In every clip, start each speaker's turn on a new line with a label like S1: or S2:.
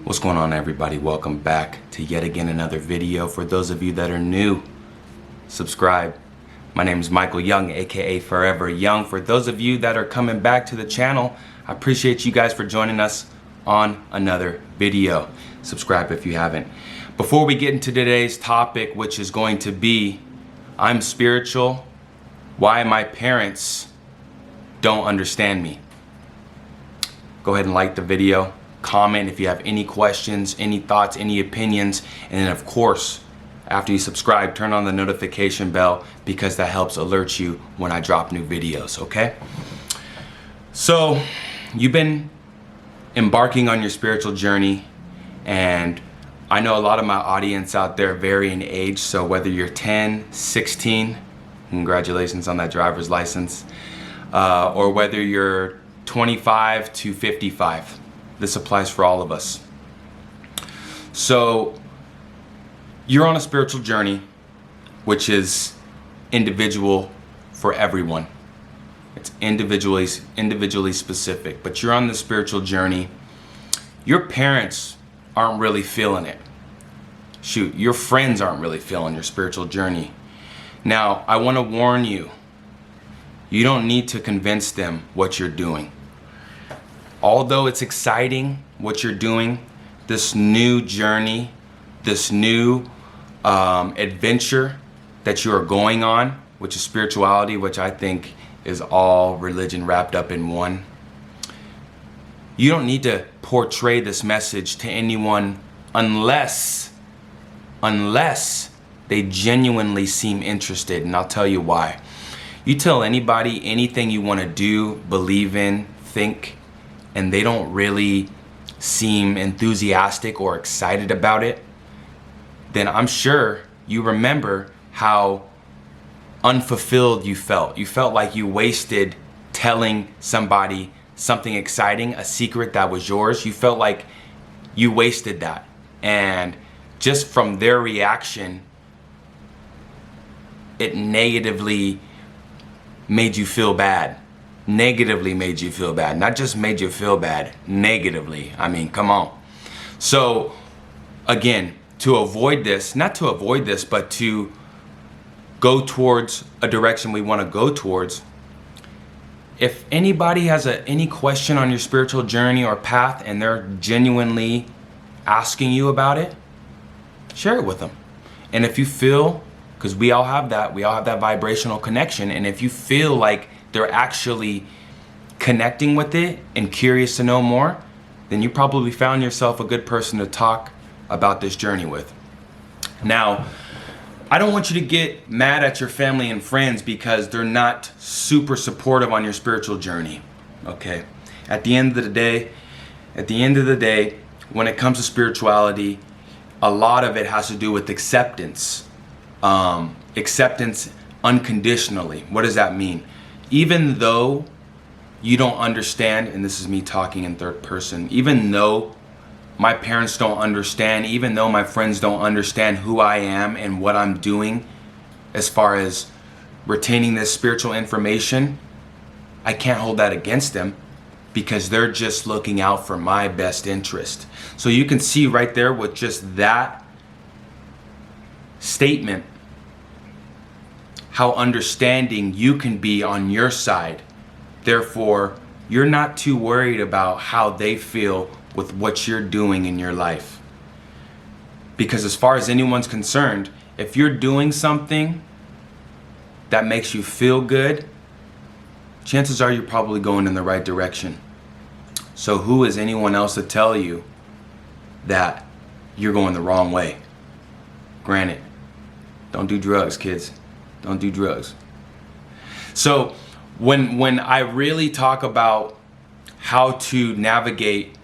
S1: What's going on, everybody? Welcome back to yet again another video. For those of you that are new, subscribe. My name is Michael Young, aka Forever Young. For those of you that are coming back to the channel, I appreciate you guys for joining us on another video. Subscribe if you haven't. Before we get into today's topic, which is going to be I'm spiritual, why my parents don't understand me. Go ahead and like the video. Comment if you have any questions, any thoughts, any opinions, and then of course, after you subscribe, turn on the notification bell because that helps alert you when I drop new videos, okay? So, you've been embarking on your spiritual journey, and I know a lot of my audience out there vary in age, so whether you're 10, 16, congratulations on that driver's license, or whether you're 25 to 55. This applies for all of us. So you're on a spiritual journey, which is individual for everyone. It's individually specific, but you're on the spiritual journey. Your parents aren't really feeling it. Shoot, your friends aren't really feeling your spiritual journey. Now, I want to warn you, you don't need to convince them what you're doing. Although it's exciting what you're doing, this new journey, this new adventure that you are going on, which is spirituality, which I think is all religion wrapped up in one. You don't need to portray this message to anyone unless they genuinely seem interested, and I'll tell you why. You tell anybody anything you want to do, believe in, think, and they don't really seem enthusiastic or excited about it, then I'm sure you remember how unfulfilled you felt. You felt like you wasted telling somebody something exciting, a secret that was yours. You felt like you wasted that. And just from their reaction, it negatively made you feel bad. Negatively made you feel bad. Not just made you feel bad, negatively. I mean, come on. So again, to avoid this, not to avoid this, but to go towards a direction we want to go towards, if anybody has any question on your spiritual journey or path and they're genuinely asking you about it, share it with them. And if you feel, because we all have that vibrational connection, and if you feel like they're actually connecting with it and curious to know more, then you probably found yourself a good person to talk about this journey with. Now, I don't want you to get mad at your family and friends because they're not super supportive on your spiritual journey, okay? At the end of the day, when it comes to spirituality, a lot of it has to do with acceptance. Acceptance unconditionally. What does that mean? Even though you don't understand, and this is me talking in third person, even though my parents don't understand, even though my friends don't understand who I am and what I'm doing as far as retaining this spiritual information, I can't hold that against them because they're just looking out for my best interest. So you can see right there with just that statement how understanding you can be on your side. Therefore, you're not too worried about how they feel with what you're doing in your life. Because as far as anyone's concerned, if you're doing something that makes you feel good, chances are you're probably going in the right direction. So who is anyone else to tell you that you're going the wrong way? Granted, don't do drugs, kids. Don't do drugs. So when I really talk about how to navigate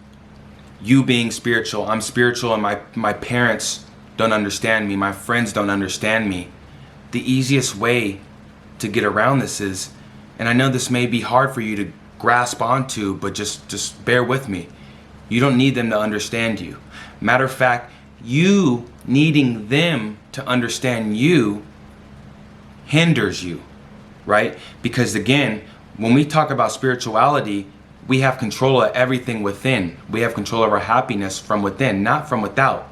S1: you being spiritual, I'm spiritual and my parents don't understand me, my friends don't understand me, the easiest way to get around this is, and I know this may be hard for you to grasp onto, but just bear with me. You don't need them to understand you. Matter of fact, you needing them to understand you hinders you, right? Because again, when we talk about spirituality, we have control of everything within. We have control of our happiness from within, not from without.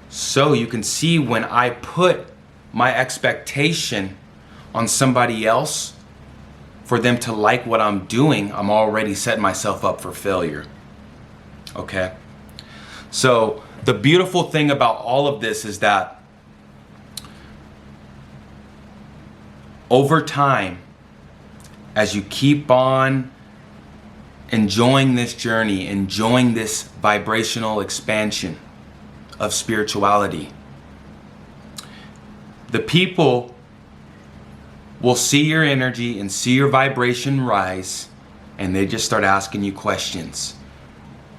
S1: So you can see when I put my expectation on somebody else for them to like what I'm doing, I'm already setting myself up for failure. Okay? So the beautiful thing about all of this is that over time, as you keep on enjoying this journey, enjoying this vibrational expansion of spirituality, the people will see your energy and see your vibration rise, and they just start asking you questions,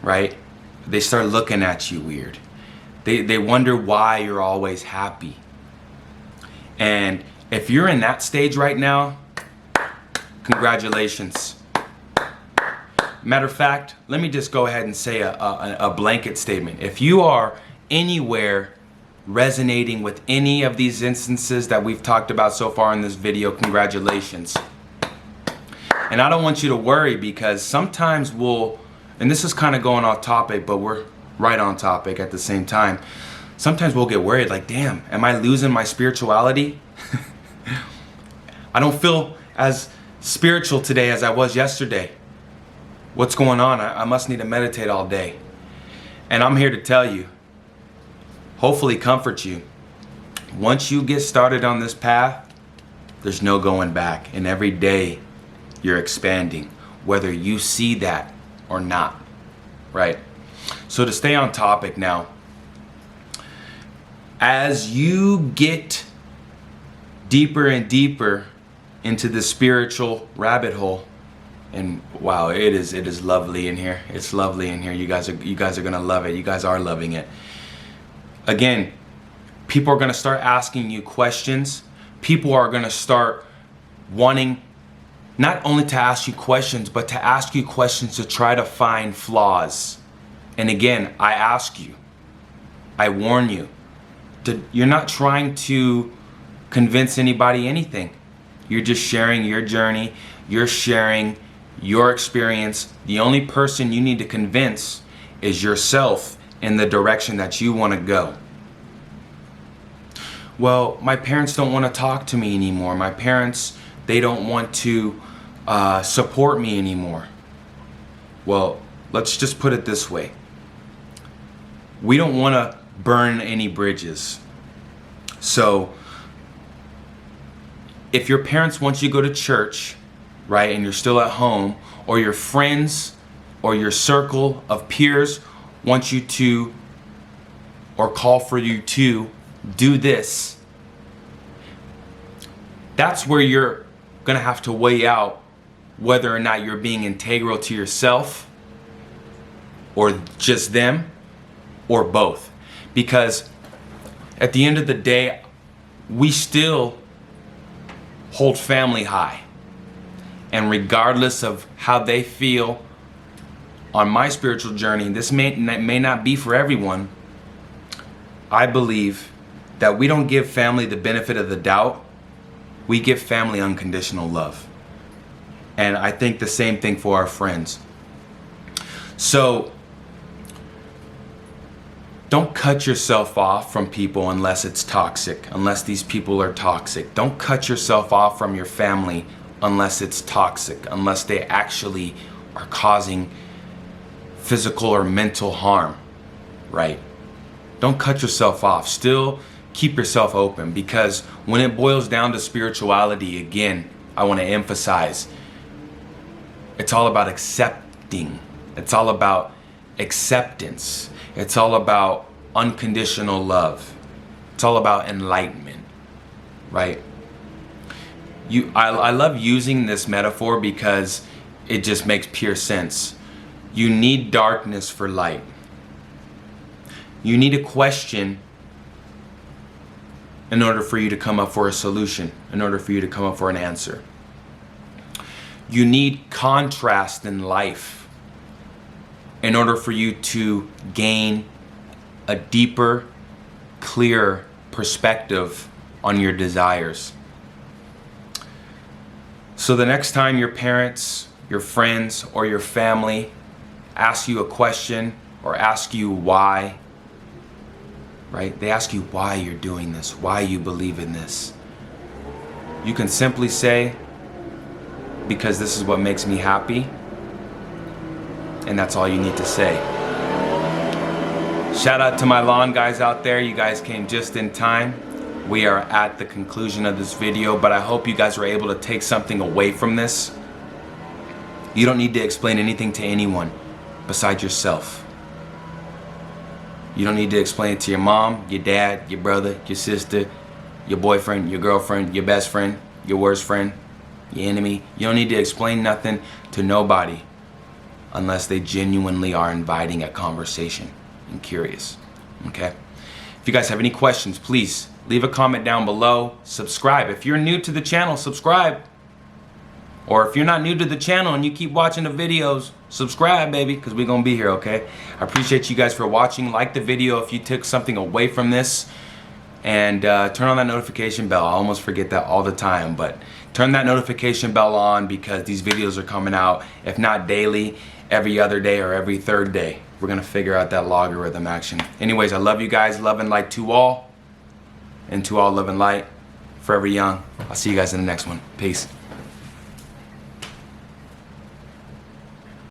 S1: right? They start looking at you weird. They wonder why you're always happy. And if you're in that stage right now, congratulations. Matter of fact, let me just go ahead and say a blanket statement. If you are anywhere resonating with any of these instances that we've talked about so far in this video, congratulations. And I don't want you to worry, because sometimes and this is kind of going off topic, but we're right on topic at the same time. Sometimes we'll get worried, like, damn, am I losing my spirituality? I don't feel as spiritual today as I was yesterday. What's going on? I must need to meditate all day. And I'm here to tell you, hopefully comfort you. Once you get started on this path, there's no going back. And every day you're expanding, whether you see that or not, right? So to stay on topic now, as you get deeper and deeper into the spiritual rabbit hole, and wow, it is lovely in here. It's lovely in here. You guys are gonna love it. You guys are loving it. Again, people are gonna start asking you questions. People are gonna start wanting not only to ask you questions, but to ask you questions to try to find flaws. And again, I ask you, I warn you, you're not trying to convince anybody anything. You're just sharing your journey. You're sharing your experience. The only person you need to convince is yourself in the direction that you want to go. Well, my parents don't want to talk to me anymore. My parents, they don't want to support me anymore. Well, let's just put it this way. We don't want to burn any bridges. So if your parents want you to go to church, right, and you're still at home, or your friends or your circle of peers want you to, or call for you to do this, that's where you're gonna have to weigh out whether or not you're being integral to yourself, or just them, or both. Because at the end of the day, we still hold family high. And regardless of how they feel on my spiritual journey, this may not be for everyone. I believe that we don't give family the benefit of the doubt. We give family unconditional love. And I think the same thing for our friends. So don't cut yourself off from people unless it's toxic, unless these people are toxic. Don't cut yourself off from your family unless it's toxic, unless they actually are causing physical or mental harm, right? Don't cut yourself off. Still keep yourself open, because when it boils down to spirituality, again, I want to emphasize, it's all about accepting. It's all about acceptance. It's all about unconditional love. It's all about enlightenment, right? I love using this metaphor because it just makes pure sense. You need darkness for light. You need a question in order for you to come up for a solution, in order for you to come up for an answer. You need contrast in life in order for you to gain a deeper, clearer perspective on your desires. So the next time your parents your friends or your family ask you a question or ask you why, right? They ask you why you're doing this, why you believe in this. You can simply say, because this is what makes me happy, and that's all you need to say. Shout out to my lawn guys out there. You guys came just in time. We are at the conclusion of this video, but I hope you guys were able to take something away from this. You don't need to explain anything to anyone besides yourself. You don't need to explain it to your mom, your dad, your brother, your sister, your boyfriend, your girlfriend, your best friend, your worst friend, your enemy. You don't need to explain nothing to nobody unless they genuinely are inviting a conversation and curious, okay? If you guys have any questions, please leave a comment down below. Subscribe. If you're new to the channel, subscribe. Or if you're not new to the channel and you keep watching the videos, subscribe, baby, because we're going to be here, okay? I appreciate you guys for watching. Like the video if you took something away from this. And turn on that notification bell. I almost forget that all the time, but turn that notification bell on because these videos are coming out, if not daily, every other day or every third day. We're going to figure out that logarithm action. Anyways, I love you guys. Love and light to all. And to all, love and light. Forever young. I'll see you guys in the next one. Peace.